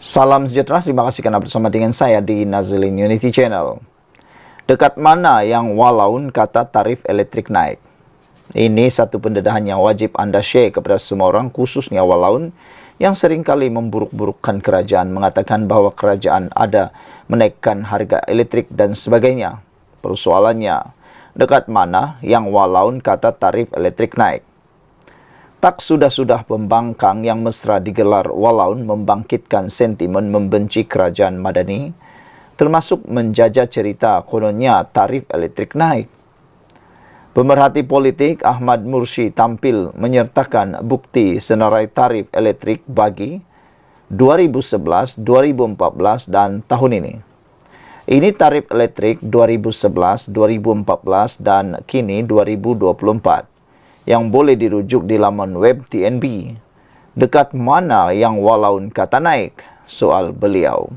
Salam sejahtera, terima kasih karena bersama dengan saya di Nazilin Unity Channel. Dekat mana yang walaun kata tarif elektrik naik? Ini satu pendedahan yang wajib Anda share kepada semua orang, khususnya walaun yang seringkali memburuk-burukkan kerajaan, mengatakan bahwa kerajaan ada menaikkan harga elektrik dan sebagainya. Persoalannya, dekat mana yang walaun kata tarif elektrik naik? Tak sudah-sudah pembangkang yang mesra digelar walaun membangkitkan sentimen membenci kerajaan Madani, termasuk menjajah cerita kononnya tarif elektrik naik. Pemerhati politik Ahmad Mursi tampil menyertakan bukti senarai tarif elektrik bagi 2011, 2014 dan tahun ini. Ini tarif elektrik 2011, 2014 dan kini 2024. Yang boleh dirujuk di laman web TNB. Dekat mana yang walaun kata naik? Soal beliau.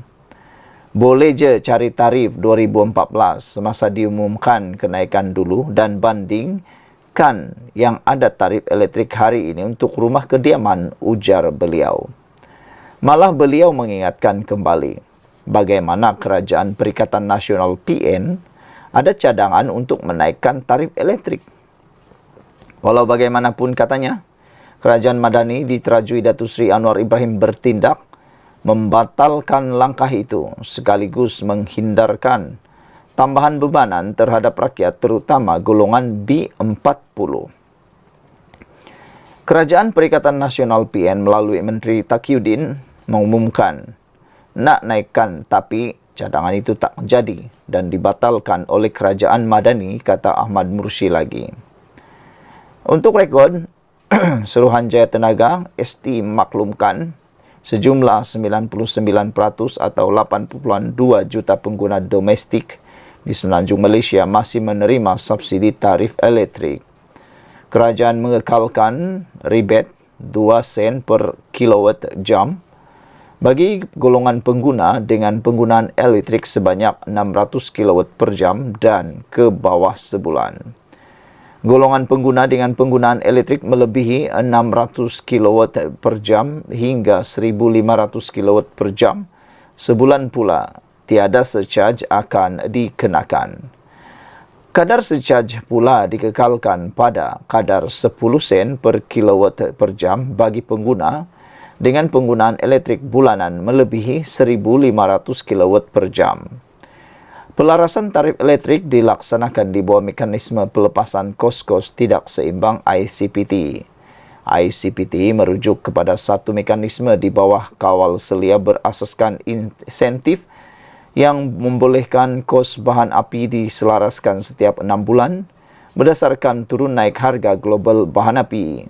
Boleh je cari tarif 2014 semasa diumumkan kenaikan dulu dan bandingkan yang ada tarif elektrik hari ini untuk rumah kediaman, ujar beliau. Malah beliau mengingatkan kembali bagaimana Kerajaan Perikatan Nasional PN ada cadangan untuk menaikkan tarif elektrik. Walau bagaimanapun katanya, Kerajaan Madani diterajui Datuk Seri Anwar Ibrahim bertindak membatalkan langkah itu sekaligus menghindarkan tambahan bebanan terhadap rakyat terutama golongan B40. Kerajaan Perikatan Nasional PN melalui Menteri Taqiyuddin mengumumkan nak naikkan tapi cadangan itu tak jadi dan dibatalkan oleh Kerajaan Madani, kata Ahmad Mursi lagi. Untuk rekod, Suruhanjaya Tenaga ST maklumkan sejumlah 99% atau 8.2 juta pengguna domestik di Semenanjung Malaysia masih menerima subsidi tarif elektrik. Kerajaan mengekalkan rebate 2 sen per kilowatt jam bagi golongan pengguna dengan penggunaan elektrik sebanyak 600 kilowatt per jam dan ke bawah sebulan. Golongan pengguna dengan penggunaan elektrik melebihi 600 kW per jam hingga 1.500 kW per jam sebulan pula tiada surcharge akan dikenakan. Kadar surcharge pula dikekalkan pada kadar 10 sen per kilowatt per jam bagi pengguna dengan penggunaan elektrik bulanan melebihi 1.500 kW per jam. Pelarasan tarif elektrik dilaksanakan di bawah mekanisme pelepasan kos-kos tidak seimbang ICPT. ICPT merujuk kepada satu mekanisme di bawah kawal selia berasaskan insentif yang membolehkan kos bahan api diselaraskan setiap 6 bulan berdasarkan turun naik harga global bahan api.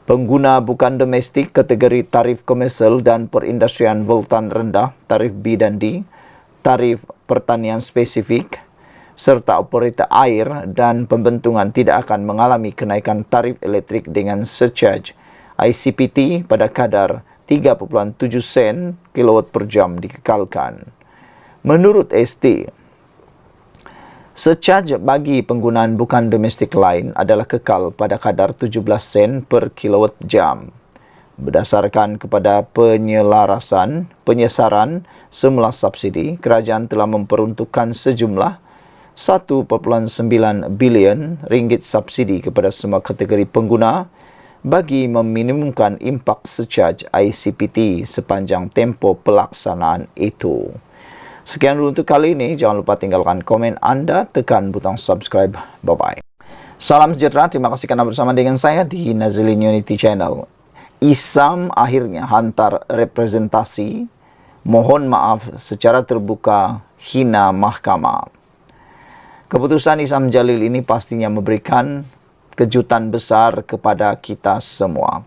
Pengguna bukan domestik kategori tarif komersial dan perindustrian voltan rendah, tarif B dan D, tarif pertanian spesifik, serta operator air dan pembentungan tidak akan mengalami kenaikan tarif elektrik dengan surcharge ICPT pada kadar 3.7 sen kilowatt per jam dikekalkan. Menurut ST, surcharge bagi penggunaan bukan domestik lain adalah kekal pada kadar 17 sen per kilowatt jam. Berdasarkan kepada penyesaran semula subsidi, kerajaan telah memperuntukkan sejumlah 1.9 bilion ringgit subsidi kepada semua kategori pengguna bagi meminimumkan impak surcharge ICPT sepanjang tempoh pelaksanaan itu. Sekian dulu untuk kali ini. Jangan lupa tinggalkan komen anda, tekan butang subscribe. Bye-bye. Salam sejahtera, terima kasih karena bersama dengan saya di Nazilin Unity Channel. ISAM akhirnya hantar representasi mohon maaf secara terbuka hina mahkamah. Keputusan Isam Jalil ini pastinya memberikan kejutan besar kepada kita semua.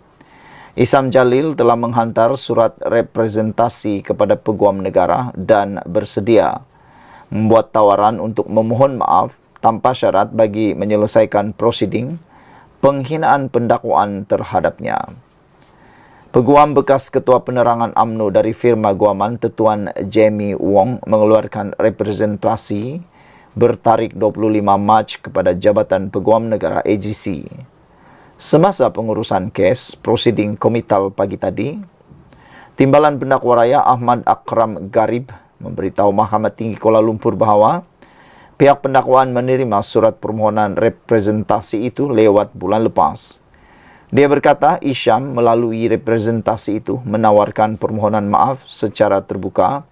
Isam Jalil telah menghantar surat representasi kepada Peguam Negara dan bersedia membuat tawaran untuk memohon maaf tanpa syarat bagi menyelesaikan prosiding penghinaan pendakwaan terhadapnya. Peguam bekas Ketua Penerangan UMNO dari firma guaman Tuan Jamie Wong mengeluarkan representasi bertarikh 25 Mac kepada Jabatan Peguam Negara AGC. Semasa pengurusan kes prosiding komital pagi tadi, Timbalan Pendakwa Raya Ahmad Akram Garib memberitahu Mahkamah Tinggi Kuala Lumpur bahawa pihak pendakwaan menerima surat permohonan representasi itu lewat bulan lepas. Dia berkata Isham melalui representasi itu menawarkan permohonan maaf secara terbuka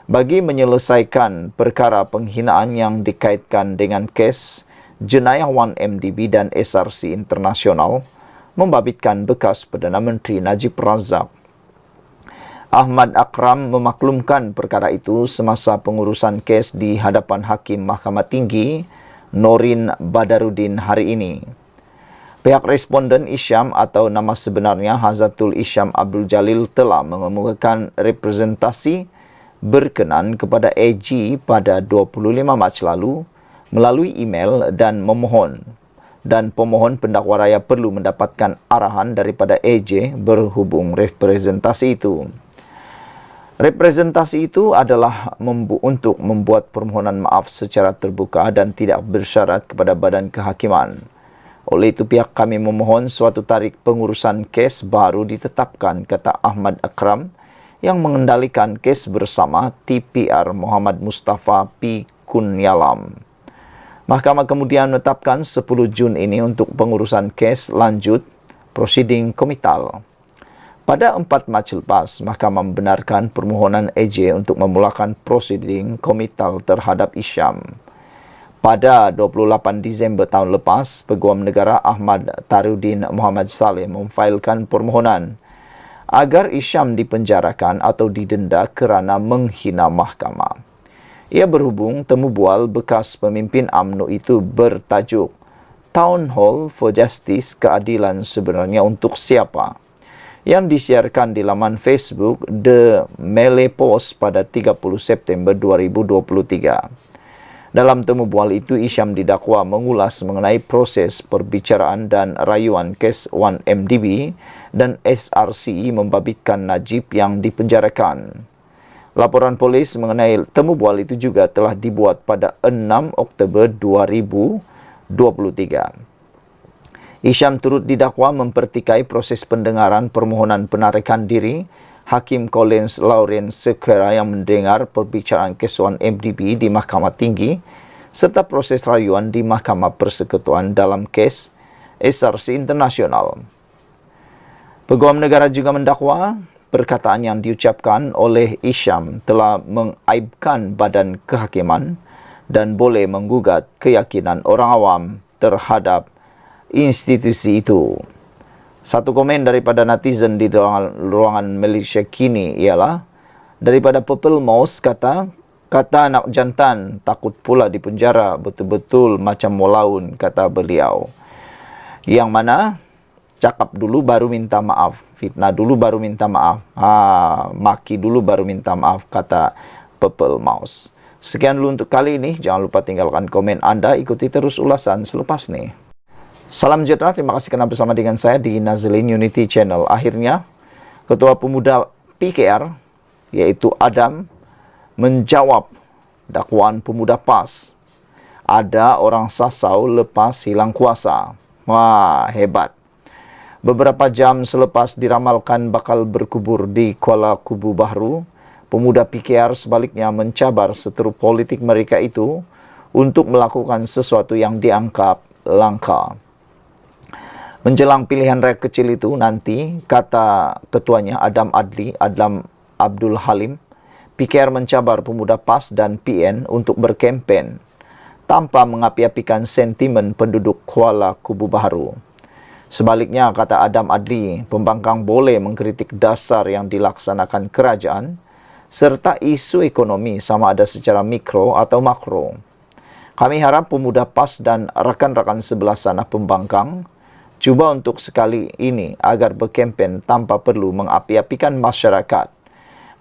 bagi menyelesaikan perkara penghinaan yang dikaitkan dengan kes jenayah 1MDB dan SRC Internasional membabitkan bekas Perdana Menteri Najib Razak. Ahmad Akram memaklumkan perkara itu semasa pengurusan kes di hadapan Hakim Mahkamah Tinggi Norin Badarudin hari ini. Pihak responden Isham atau nama sebenarnya Hazatul Isham Abdul Jalil telah mengemukakan representasi berkenan kepada AG pada 25 Mac lalu melalui email dan pemohon pendakwa raya perlu mendapatkan arahan daripada AJ berhubung representasi itu. Representasi itu adalah untuk membuat permohonan maaf secara terbuka dan tidak bersyarat kepada badan kehakiman. Oleh itu pihak kami memohon suatu tarikh pengurusan kes baru ditetapkan, kata Ahmad Akram yang mengendalikan kes bersama TPR Muhammad Mustafa P. Kunyalam. Mahkamah kemudian menetapkan 10 Jun ini untuk pengurusan kes lanjut prosiding komital. Pada 4 Mac lepas, Mahkamah membenarkan permohonan AJ untuk memulakan prosiding komital terhadap Isham. Pada 28 Disember tahun lepas, Peguam Negara Ahmad Tarudin Muhammad Saleh memfailkan permohonan agar Isham dipenjarakan atau didenda kerana menghina mahkamah. Ia berhubung temu bual bekas pemimpin UMNO itu bertajuk Town Hall for Justice, keadilan sebenarnya untuk siapa, yang disiarkan di laman Facebook The Malay Post pada 30 September 2023. Dalam temu bual itu, Isham didakwa mengulas mengenai proses perbicaraan dan rayuan kes 1MDB dan SRC membabitkan Najib yang dipenjarakan. Laporan polis mengenai temu bual itu juga telah dibuat pada 6 Oktober 2023. Isham turut didakwa mempertikai proses pendengaran permohonan penarikan diri Hakim Collins Lawrence Sequeira yang mendengar perbicaraan kes 1MDB di Mahkamah Tinggi serta proses rayuan di Mahkamah Persekutuan dalam kes SRC Internasional. Peguam negara juga mendakwa perkataan yang diucapkan oleh Isham telah mengaibkan badan kehakiman dan boleh menggugat keyakinan orang awam terhadap institusi itu. Satu komen daripada netizen di ruangan Malaysia kini ialah daripada Purple Mouse kata anak jantan takut pula di penjara, betul-betul macam molaun, kata beliau. Yang mana cakap dulu baru minta maaf, fitnah dulu baru minta maaf, maki dulu baru minta maaf, kata Purple Mouse. Sekian dulu untuk kali ini. Jangan lupa tinggalkan komen anda, ikuti terus ulasan selepas ni. Salam sejahtera, terima kasih kerana bersama dengan saya di Nazlin Unity Channel. Akhirnya, Ketua Pemuda PKR, iaitu Adam, menjawab dakwaan Pemuda PAS. Ada orang sasau lepas hilang kuasa. Wah, hebat. Beberapa jam selepas diramalkan bakal berkubur di Kuala Kubu Bahru, Pemuda PKR sebaliknya mencabar seteru politik mereka itu untuk melakukan sesuatu yang dianggap langka. Menjelang pilihan raya kecil itu nanti, kata ketuanya Adam Abdul Halim, PKR mencabar Pemuda PAS dan PN untuk berkempen tanpa mengapi-apikan sentimen penduduk Kuala Kubu Bahru. Sebaliknya, kata Adam Adli, pembangkang boleh mengkritik dasar yang dilaksanakan kerajaan serta isu ekonomi sama ada secara mikro atau makro. Kami harap Pemuda PAS dan rakan-rakan sebelah sana pembangkang cuba untuk sekali ini agar berkempen tanpa perlu mengapi-apikan masyarakat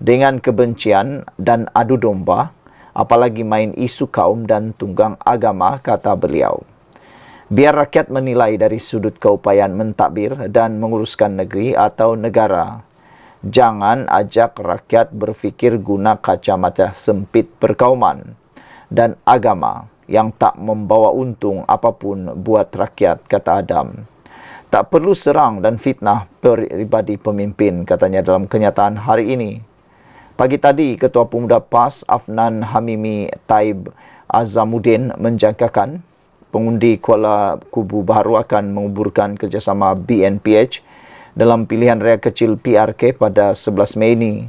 dengan kebencian dan adu domba, apalagi main isu kaum dan tunggang agama, kata beliau. Biar rakyat menilai dari sudut keupayaan mentadbir dan menguruskan negeri atau negara. Jangan ajak rakyat berfikir guna kacamata sempit perkauman dan agama yang tak membawa untung apapun buat rakyat, kata Adam. Tak perlu serang dan fitnah peribadi pemimpin, katanya dalam kenyataan hari ini. Pagi tadi, Ketua Pemuda PAS Afnan Hamimi Taib Azamuddin menjangkakan pengundi Kuala Kubu Baharu akan menguburkan kerjasama BNPH dalam pilihan raya kecil PRK pada 11 Mei ini.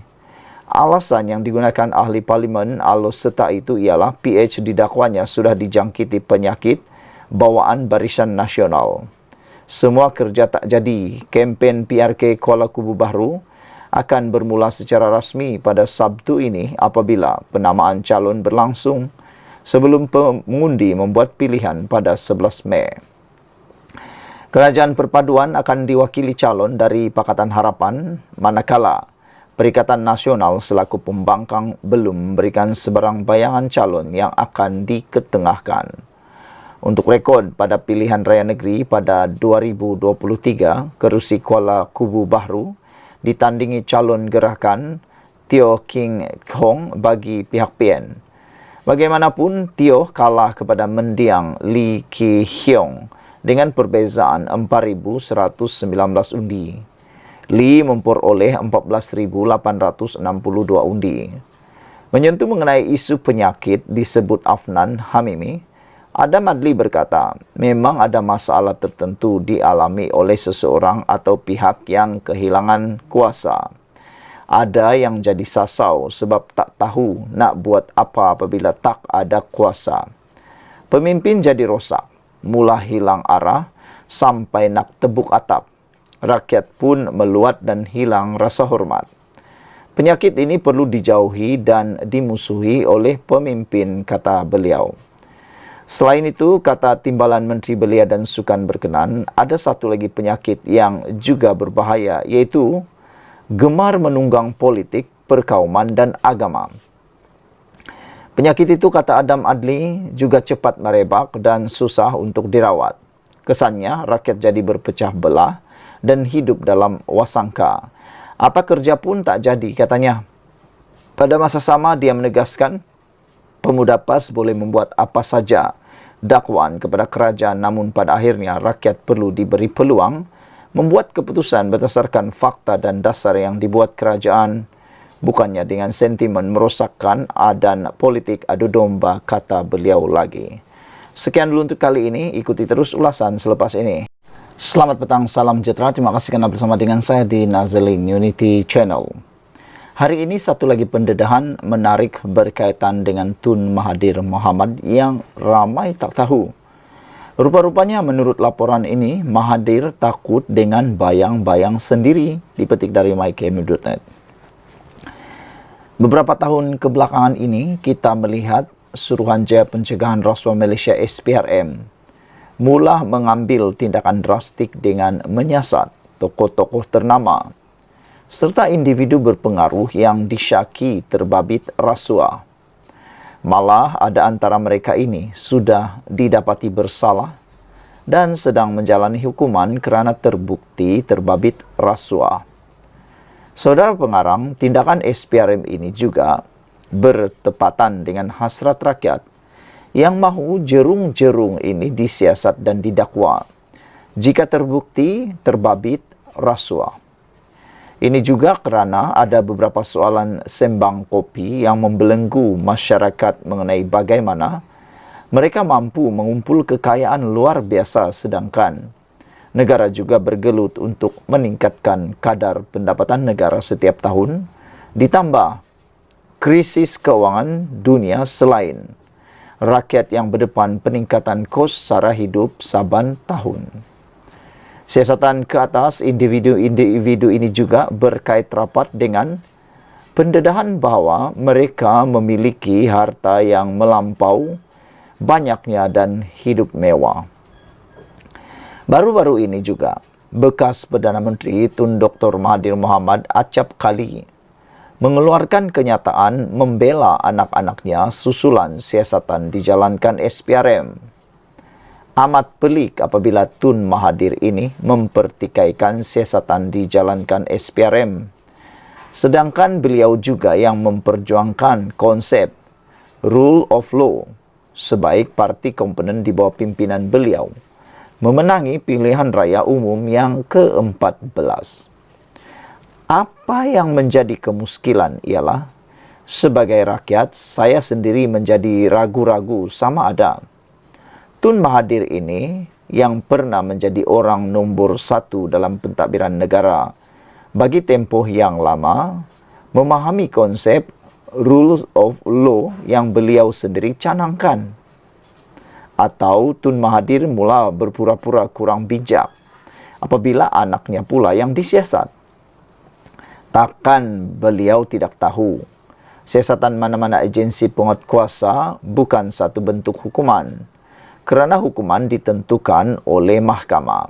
Alasan yang digunakan ahli parlimen Alor Setak itu ialah PH didakwanya sudah dijangkiti penyakit bawaan Barisan Nasional. Semua kerja tak jadi. Kempen PRK Kuala Kubu Baharu akan bermula secara rasmi pada Sabtu ini apabila penamaan calon berlangsung sebelum pengundi membuat pilihan pada 11 Mei. Kerajaan perpaduan akan diwakili calon dari Pakatan Harapan, manakala Perikatan Nasional selaku pembangkang belum memberikan sebarang bayangan calon yang akan diketengahkan. Untuk rekod, pada pilihan raya negeri pada 2023, kerusi Kuala Kubu Baharu ditandingi calon gerakan Teo King Hong bagi pihak PN. Bagaimanapun, Teo kalah kepada mendiang Lee Ki Hyong dengan perbezaan 4,119 undi. Lee memperoleh 14,862 undi. Menyentuh mengenai isu penyakit disebut Afnan Hamimi, Adam Adli berkata, memang ada masalah tertentu dialami oleh seseorang atau pihak yang kehilangan kuasa. Ada yang jadi sasau sebab tak tahu nak buat apa apabila tak ada kuasa. Pemimpin jadi rosak, mula hilang arah sampai nak tebuk atap. Rakyat pun meluat dan hilang rasa hormat. Penyakit ini perlu dijauhi dan dimusuhi oleh pemimpin, kata beliau. Selain itu, kata Timbalan Menteri Belia dan Sukan berkenan, ada satu lagi penyakit yang juga berbahaya, iaitu gemar menunggang politik, perkauman dan agama. Penyakit itu, kata Adam Adli, juga cepat merebak dan susah untuk dirawat. Kesannya, rakyat jadi berpecah belah dan hidup dalam wasangka. Apa kerja pun tak jadi, katanya. Pada masa sama, dia menegaskan, pemuda PAS boleh membuat apa saja dakwaan kepada kerajaan, namun pada akhirnya rakyat perlu diberi peluang membuat keputusan berdasarkan fakta dan dasar yang dibuat kerajaan, bukannya dengan sentimen merosakkan dan politik adu domba, kata beliau lagi. Sekian dulu untuk kali ini, ikuti terus ulasan selepas ini. Selamat petang, salam sejahtera, terima kasih kerana bersama dengan saya di Nazalin Unity Channel. Hari ini satu lagi pendedahan menarik berkaitan dengan Tun Mahathir Mohamad yang ramai tak tahu. Rupa-rupanya menurut laporan ini, Mahathir takut dengan bayang-bayang sendiri, dipetik dari myKM.net. Beberapa tahun kebelakangan ini, kita melihat Suruhanjaya Pencegahan Rasuah Malaysia SPRM mula mengambil tindakan drastik dengan menyiasat tokoh-tokoh ternama serta individu berpengaruh yang disyaki terbabit rasuah. Malah ada antara mereka ini sudah didapati bersalah dan sedang menjalani hukuman kerana terbukti terbabit rasuah. Saudara pengarang, tindakan SPRM ini juga bertepatan dengan hasrat rakyat yang mahu jerung-jerung ini disiasat dan didakwa jika terbukti terbabit rasuah. Ini juga kerana ada beberapa soalan sembang kopi yang membelenggu masyarakat mengenai bagaimana mereka mampu mengumpul kekayaan luar biasa sedangkan negara juga bergelut untuk meningkatkan kadar pendapatan negara setiap tahun, ditambah krisis keuangan dunia selain rakyat yang berdepan peningkatan kos sara hidup saban tahun. Siasatan ke atas individu-individu ini juga berkait rapat dengan pendedahan bahawa mereka memiliki harta yang melampau banyaknya dan hidup mewah. Baru-baru ini juga, bekas Perdana Menteri Tun Dr. Mahathir Mohamad acap kali mengeluarkan kenyataan membela anak-anaknya susulan siasatan dijalankan SPRM. Amat pelik apabila Tun Mahathir ini mempertikaikan siasatan dijalankan SPRM. Sedangkan beliau juga yang memperjuangkan konsep rule of law sebaik parti komponen di bawah pimpinan beliau memenangi pilihan raya umum yang ke-14. Apa yang menjadi kemuskilan ialah, sebagai rakyat, saya sendiri menjadi ragu-ragu sama ada Tun Mahathir ini yang pernah menjadi orang nombor 1 dalam pentadbiran negara bagi tempoh yang lama, memahami konsep rules of law yang beliau sendiri canangkan. Atau Tun Mahathir mula berpura-pura kurang bijak apabila anaknya pula yang disiasat. Takkan beliau tidak tahu siasatan mana-mana agensi penguatkuasa bukan satu bentuk hukuman, kerana hukuman ditentukan oleh mahkamah.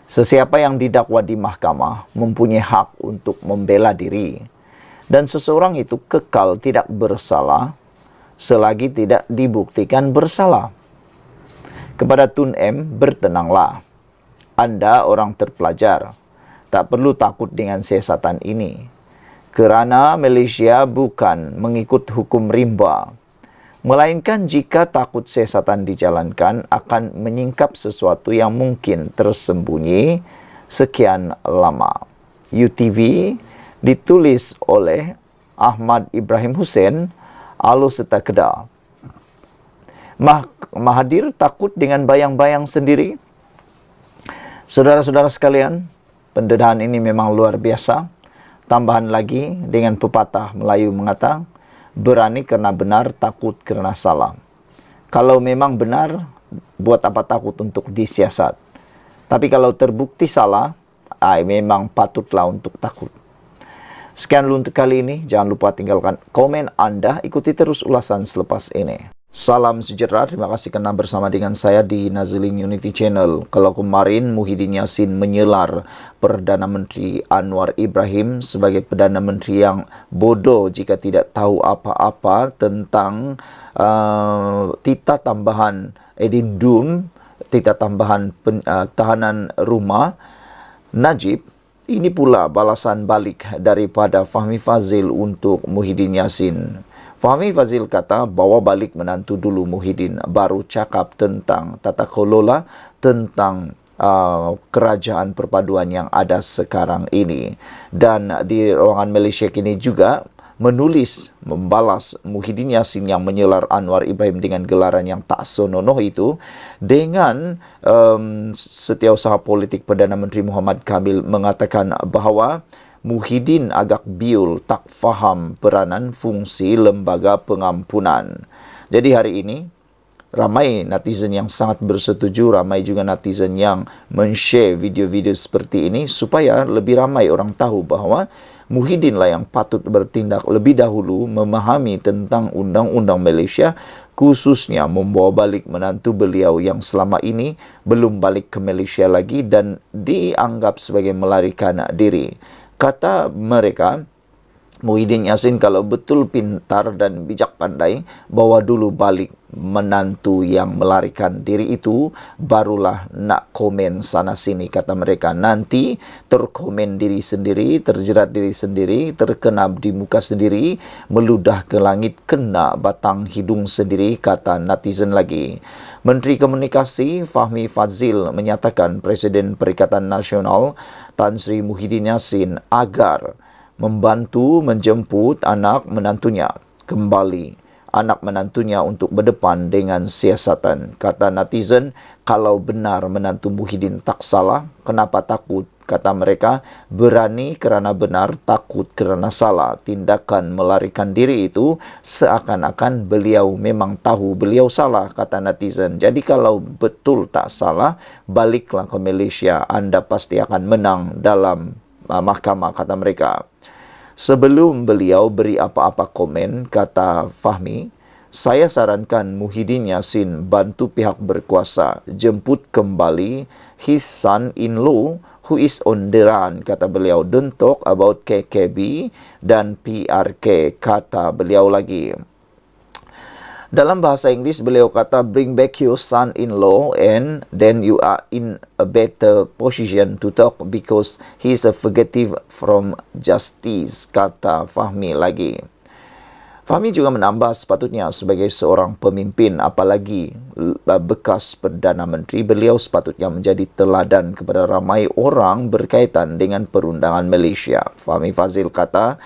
Sesiapa yang didakwa di mahkamah mempunyai hak untuk membela diri, dan seseorang itu kekal tidak bersalah selagi tidak dibuktikan bersalah. Kepada Tun M, bertenanglah. Anda orang terpelajar, tak perlu takut dengan siasatan ini, kerana Malaysia bukan mengikut hukum rimba, melainkan jika takut siasatan dijalankan akan menyingkap sesuatu yang mungkin tersembunyi sekian lama. UTV ditulis oleh Ahmad Ibrahim Hussein, Alo Serta Kedah. Mahathir takut dengan bayang-bayang sendiri. Saudara-saudara sekalian, pendedahan ini memang luar biasa. Tambahan lagi dengan pepatah Melayu mengata, berani kerana benar, takut kerana salah. Kalau memang benar, buat apa takut untuk disiasat? Tapi kalau terbukti salah, memang patutlah untuk takut. Sekian dulu untuk kali ini. Jangan lupa tinggalkan komen Anda. Ikuti terus ulasan selepas ini. Salam sejahtera, terima kasih kerana bersama dengan saya di Nazilin Unity Channel. Kalau kemarin Muhyiddin Yassin menyelar Perdana Menteri Anwar Ibrahim sebagai Perdana Menteri yang bodoh jika tidak tahu apa-apa tentang titah tambahan edindum, titah tambahan tahanan rumah Najib. Ini pula balasan balik daripada Fahmi Fadzil untuk Muhyiddin Yassin. Fahmi Fadzil kata bawa balik menantu dulu Muhyiddin, baru cakap tentang tata kelola, tentang kerajaan perpaduan yang ada sekarang ini. Dan di ruangan Malaysia kini juga menulis, membalas Muhyiddin Yassin yang menyelar Anwar Ibrahim dengan gelaran yang tak senonoh itu dengan Setiausaha Politik Perdana Menteri Muhammad Kamil mengatakan bahawa Muhyiddin agak biul, tak faham peranan fungsi lembaga pengampunan. Jadi hari ini, ramai netizen yang sangat bersetuju, ramai juga netizen yang men-share video-video seperti ini supaya lebih ramai orang tahu bahawa Muhyiddin lah yang patut bertindak lebih dahulu memahami tentang undang-undang Malaysia, khususnya membawa balik menantu beliau yang selama ini belum balik ke Malaysia lagi dan dianggap sebagai melarikan diri. Kata mereka, Muhyiddin Yassin kalau betul pintar dan bijak pandai, bawa dulu balik menantu yang melarikan diri itu, barulah nak komen sana sini. Kata mereka, nanti terkomen diri sendiri, terjerat diri sendiri, terkena di muka sendiri, meludah ke langit, kena batang hidung sendiri, kata netizen lagi. Menteri Komunikasi Fahmi Fadzil menyatakan Presiden Perikatan Nasional Tan Sri Muhyiddin Yassin agar membantu menjemput anak menantunya kembali, anak menantunya untuk berdepan dengan siasatan. Kata netizen, kalau benar menantu Muhyiddin tak salah, kenapa takut? Kata mereka, berani kerana benar, takut kerana salah. Tindakan melarikan diri itu seakan-akan beliau memang tahu beliau salah, kata netizen. Jadi kalau betul tak salah, baliklah ke Malaysia, anda pasti akan menang dalam mahkamah, kata mereka. Sebelum beliau beri apa-apa komen, kata Fahmi, saya sarankan Muhyiddin Yassin bantu pihak berkuasa jemput kembali his son-in-law who is on the run, kata beliau. Don't talk about KKB dan PRK, kata beliau lagi. Dalam bahasa Inggeris, beliau kata, bring back your son-in-law and then you are in a better position to talk because he is a fugitive from justice, kata Fahmi lagi. Fahmi juga menambah sepatutnya sebagai seorang pemimpin, apalagi bekas Perdana Menteri, beliau sepatutnya menjadi teladan kepada ramai orang berkaitan dengan perundangan Malaysia. Fahmi Fazil kata,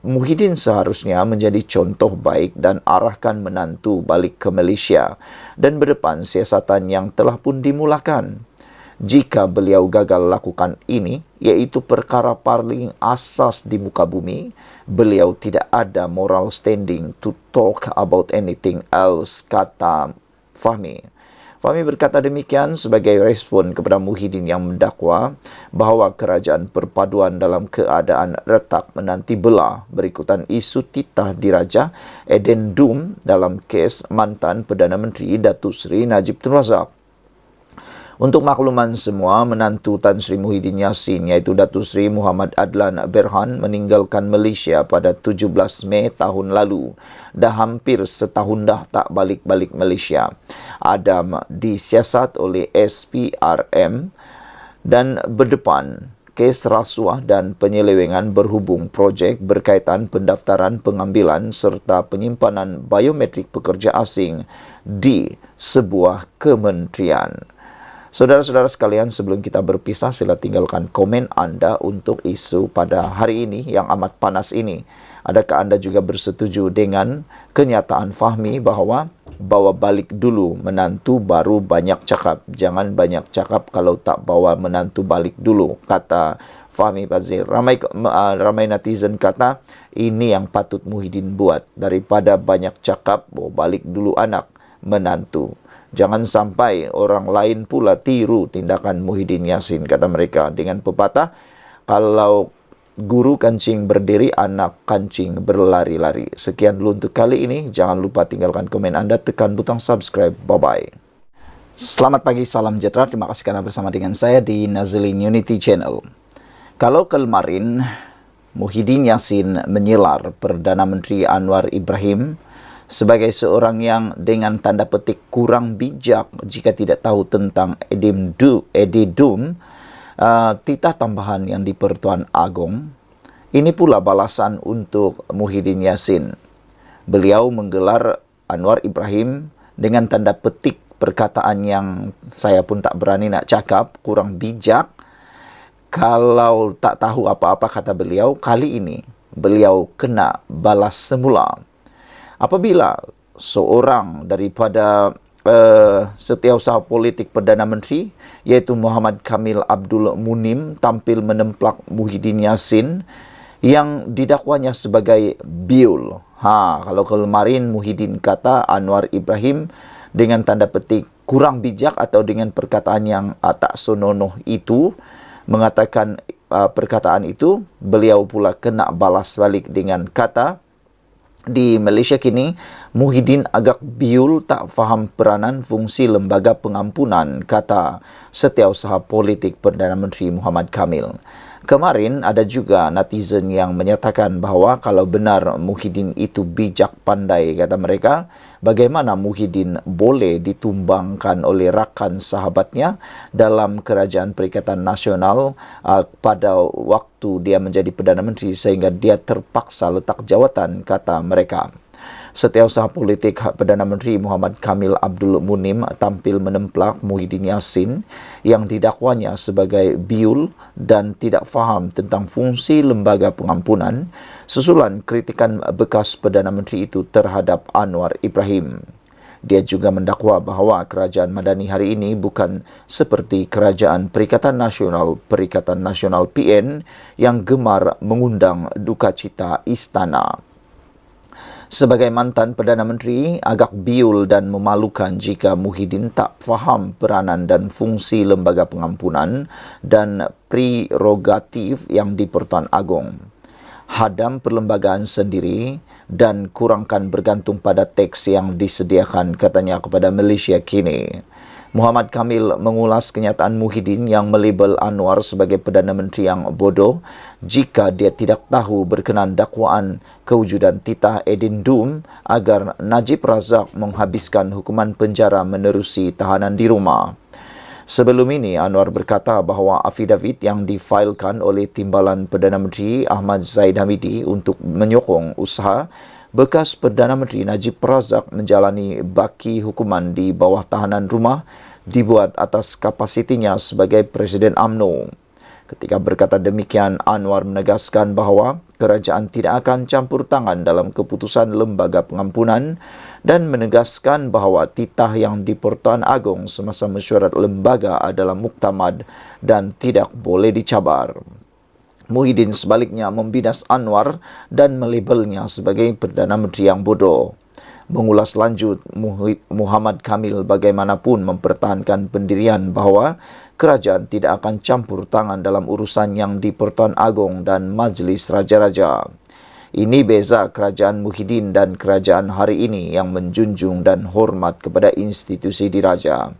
Muhyiddin seharusnya menjadi contoh baik dan arahkan menantu balik ke Malaysia dan berdepan siasatan yang telah pun dimulakan. Jika beliau gagal lakukan ini, iaitu perkara paling asas di muka bumi, beliau tidak ada moral standing to talk about anything else, kata Fahmi. Fahmi berkata demikian sebagai respon kepada Muhyiddin yang mendakwa bahawa kerajaan perpaduan dalam keadaan retak menanti belah berikutan isu titah diraja addendum dalam kes mantan Perdana Menteri Datuk Seri Najib Tun Razak. Untuk makluman semua, menantu Tan Sri Muhyiddin Yassin iaitu Datuk Seri Muhammad Adlan Berhan meninggalkan Malaysia pada 17 Mei tahun lalu. Dah hampir setahun dah tak balik-balik Malaysia. Adam disiasat oleh SPRM dan berdepan kes rasuah dan penyelewengan berhubung projek berkaitan pendaftaran pengambilan serta penyimpanan biometrik pekerja asing di sebuah kementerian. Saudara-saudara sekalian, sebelum kita berpisah, sila tinggalkan komen anda untuk isu pada hari ini yang amat panas ini. Adakah anda juga bersetuju dengan kenyataan Fahmi bahawa bawa balik dulu menantu baru banyak cakap? Jangan banyak cakap kalau tak bawa menantu balik dulu, kata Fahmi Fazil. Ramai netizen kata ini yang patut Muhyiddin buat. Daripada banyak cakap, bawa balik dulu anak menantu. Jangan sampai orang lain pula tiru tindakan Muhyiddin Yassin, kata mereka. Dengan pepatah, kalau guru kancing berdiri, anak kancing berlari-lari. Sekian dulu untuk kali ini. Jangan lupa tinggalkan komen anda, tekan butang subscribe. Bye-bye. Selamat pagi, salam sejahtera. Terima kasih kerana bersama dengan saya di Nazlin Unity Channel. Kalau kemarin Muhyiddin Yassin menyelar Perdana Menteri Anwar Ibrahim sebagai seorang yang dengan tanda petik kurang bijak jika tidak tahu tentang addendum titah tambahan yang di Pertuan Agong. Ini pula balasan untuk Muhyiddin Yassin. Beliau menggelar Anwar Ibrahim dengan tanda petik perkataan yang saya pun tak berani nak cakap, kurang bijak. Kalau tak tahu apa-apa, kata beliau, kali ini beliau kena balas semula. Apabila seorang daripada setiausaha politik Perdana Menteri iaitu Muhammad Kamil Abdul Munim tampil menemplak Muhyiddin Yassin yang didakwanya sebagai biul. Kalau kemarin Muhyiddin kata Anwar Ibrahim dengan tanda petik kurang bijak atau dengan perkataan yang tak senonoh itu, mengatakan perkataan itu, beliau pula kena balas balik dengan kata, di Malaysia kini, Muhyiddin agak biul tak faham peranan fungsi lembaga pengampunan, kata setiausaha politik Perdana Menteri Muhammad Kamil. Kemarin ada juga netizen yang menyatakan bahawa kalau benar Muhyiddin itu bijak pandai, kata mereka, bagaimana Muhyiddin boleh ditumbangkan oleh rakan sahabatnya dalam Kerajaan Perikatan Nasional pada waktu dia menjadi Perdana Menteri sehingga dia terpaksa letak jawatan, kata mereka. Setiausaha politik Perdana Menteri Muhammad Kamil Abdul Munim tampil menemplak Muhyiddin Yassin yang didakwanya sebagai biul dan tidak faham tentang fungsi lembaga pengampunan susulan kritikan bekas Perdana Menteri itu terhadap Anwar Ibrahim. Dia juga mendakwa bahawa kerajaan Madani hari ini bukan seperti Kerajaan Perikatan Nasional PN yang gemar mengundang duka cita istana. Sebagai mantan Perdana Menteri, agak biul dan memalukan jika Muhyiddin tak faham peranan dan fungsi lembaga pengampunan dan prerogatif yang di Pertuan Agong. Hadam perlembagaan sendiri dan kurangkan bergantung pada teks yang disediakan, katanya kepada Malaysia kini. Muhammad Kamil mengulas kenyataan Muhyiddin yang melabel Anwar sebagai Perdana Menteri yang bodoh jika dia tidak tahu berkenaan dakwaan kewujudan titah addendum agar Najib Razak menghabiskan hukuman penjara menerusi tahanan di rumah. Sebelum ini, Anwar berkata bahawa afidavit yang difailkan oleh Timbalan Perdana Menteri Ahmad Zaid Hamidi untuk menyokong usaha bekas Perdana Menteri Najib Razak menjalani baki hukuman di bawah tahanan rumah dibuat atas kapasitinya sebagai Presiden UMNO. Ketika berkata demikian, Anwar menegaskan bahawa kerajaan tidak akan campur tangan dalam keputusan Lembaga Pengampunan dan menegaskan bahawa titah yang di Pertuan Agong semasa mesyuarat lembaga adalah muktamad dan tidak boleh dicabar. Muhyiddin sebaliknya membidas Anwar dan melabelnya sebagai Perdana Menteri yang bodoh. Mengulas lanjut, Muhammad Kamil bagaimanapun mempertahankan pendirian bahawa kerajaan tidak akan campur tangan dalam urusan yang di Pertuan Agong dan Majlis Raja-Raja. Ini beza kerajaan Muhyiddin dan kerajaan hari ini yang menjunjung dan hormat kepada institusi diraja.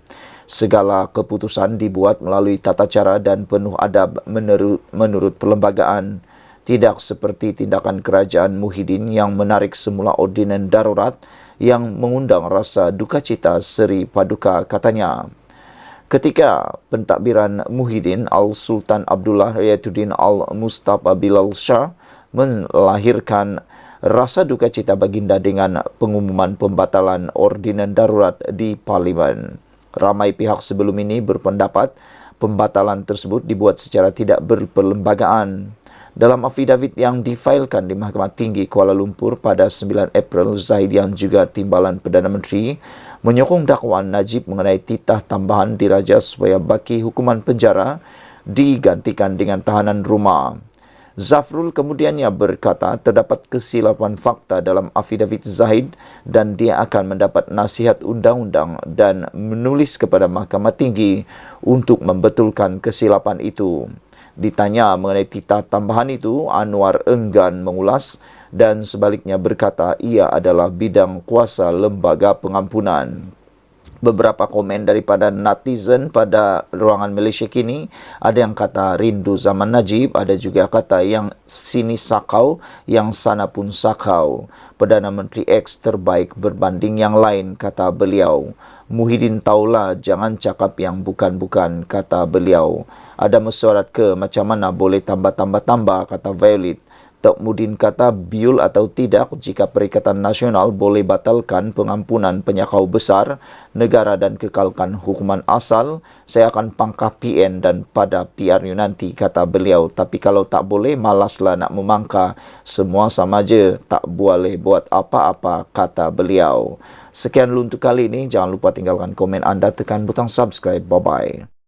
Segala keputusan dibuat melalui tata cara dan penuh adab menurut perlembagaan. Tidak seperti tindakan kerajaan Muhyiddin yang menarik semula ordinan darurat yang mengundang rasa duka cita seri paduka, katanya. Ketika pentadbiran Muhyiddin, Al-Sultan Abdullah Riyatuddin Al-Mustafa Bilal Shah melahirkan rasa duka cita baginda dengan pengumuman pembatalan ordinan darurat di Parlimen. Ramai pihak sebelum ini berpendapat pembatalan tersebut dibuat secara tidak berperlembagaan. Dalam afidavit yang difailkan di Mahkamah Tinggi Kuala Lumpur pada 9 April, Zahid yang juga timbalan Perdana Menteri menyokong dakwaan Najib mengenai titah tambahan diraja supaya baki hukuman penjara digantikan dengan tahanan rumah. Zafrul kemudiannya berkata terdapat kesilapan fakta dalam afidavit Zahid dan dia akan mendapat nasihat undang-undang dan menulis kepada Mahkamah Tinggi untuk membetulkan kesilapan itu. Ditanya mengenai titah tambahan itu, Anwar enggan mengulas dan sebaliknya berkata ia adalah bidang kuasa Lembaga Pengampunan. Beberapa komen daripada netizen pada ruangan Malaysia kini, ada yang kata rindu zaman Najib, ada juga kata yang sini sakau, yang sana pun sakau. Perdana Menteri X terbaik berbanding yang lain, kata beliau. Muhyiddin taulah, jangan cakap yang bukan-bukan, kata beliau. Ada mesyuarat ke macam mana boleh tambah-tambah-tambah, kata Violet. Tok Mudin kata biul atau tidak jika Perikatan Nasional boleh batalkan pengampunan penyakau besar negara dan kekalkan hukuman asal, saya akan pangkah PN dan pada PRU nanti, kata beliau. Tapi kalau tak boleh, malaslah nak memangkah. Semua sama je, tak boleh buat apa-apa, kata beliau. Sekian dulu untuk kali ini. Jangan lupa tinggalkan komen anda, tekan butang subscribe. Bye-bye.